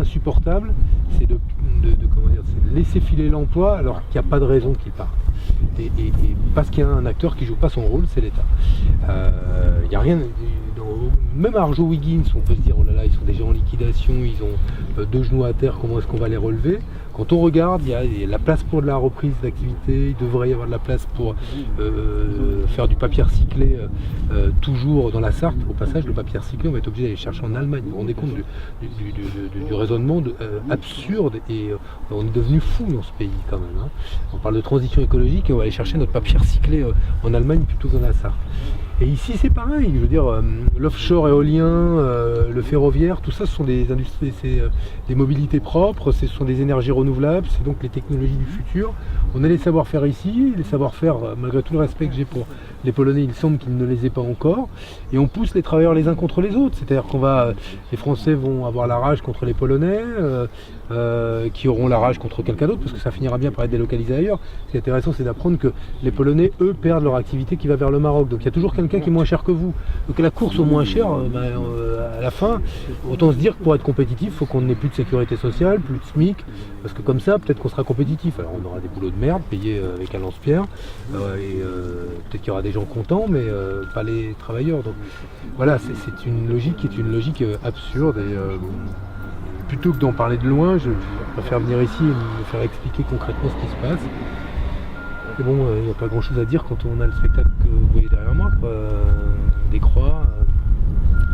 insupportable, c'est de laisser filer l'emploi alors qu'il n'y a pas de raison qu'il parte. Et parce qu'il y a un acteur qui ne joue pas son rôle, c'est l'État. Il n'y a rien. Même à Arjowiggins, on peut se dire, oh là là, ils sont déjà en liquidation, ils ont 2 genoux à terre, comment est-ce qu'on va les relever? Quand on regarde, il y a la place pour de la reprise d'activité, il devrait y avoir de la place pour faire du papier recyclé, toujours dans la Sarthe. Au passage, le papier recyclé, on va être obligé d'aller chercher en Allemagne. Vous vous rendez compte du raisonnement absurde, et on est devenu fou dans ce pays quand même. Hein. On parle de transition écologique et on va aller chercher notre papier recyclé en Allemagne plutôt que dans la Sarthe. Et ici c'est pareil, je veux dire, l'offshore éolien, le ferroviaire, tout ça ce sont des industries, c'est des mobilités propres, ce sont des énergies renouvelables, c'est donc les technologies du futur. On a les savoir-faire ici, les savoir-faire, malgré tout le respect que j'ai pour les Polonais, il semble qu'ils ne les aient pas encore, et on pousse les travailleurs les uns contre les autres, c'est-à-dire qu'on va, les Français vont avoir la rage contre les Polonais, qui auront la rage contre quelqu'un d'autre, parce que ça finira bien par être délocalisé ailleurs. Ce qui est intéressant, c'est d'apprendre que les Polonais, eux, perdent leur activité qui va vers le Maroc, donc il y a toujours quelqu'un qui est moins cher que vous. Donc la course au moins cher, à la fin, autant se dire que pour être compétitif, il faut qu'on n'ait plus de sécurité sociale, plus de SMIC, parce que comme ça, peut-être qu'on sera compétitif. Alors on aura des boulots de merde, payés avec un lance-pierre, et peut-être qu'il y aura des gens contents, mais pas les travailleurs. Donc voilà, c'est une logique qui est une logique absurde, et plutôt que d'en parler de loin, je préfère venir ici et me faire expliquer concrètement ce qui se passe. Et bon, il n'y a pas grand chose à dire quand on a le spectacle que vous voyez derrière moi, quoi. Des croix,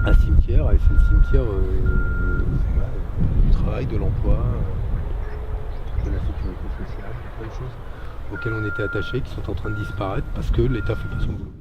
un cimetière, et c'est le cimetière du travail, de l'emploi, de la sécurité sociale, plein de choses auxquelles on était attachés, qui sont en train de disparaître parce que l'État ne fait pas son boulot.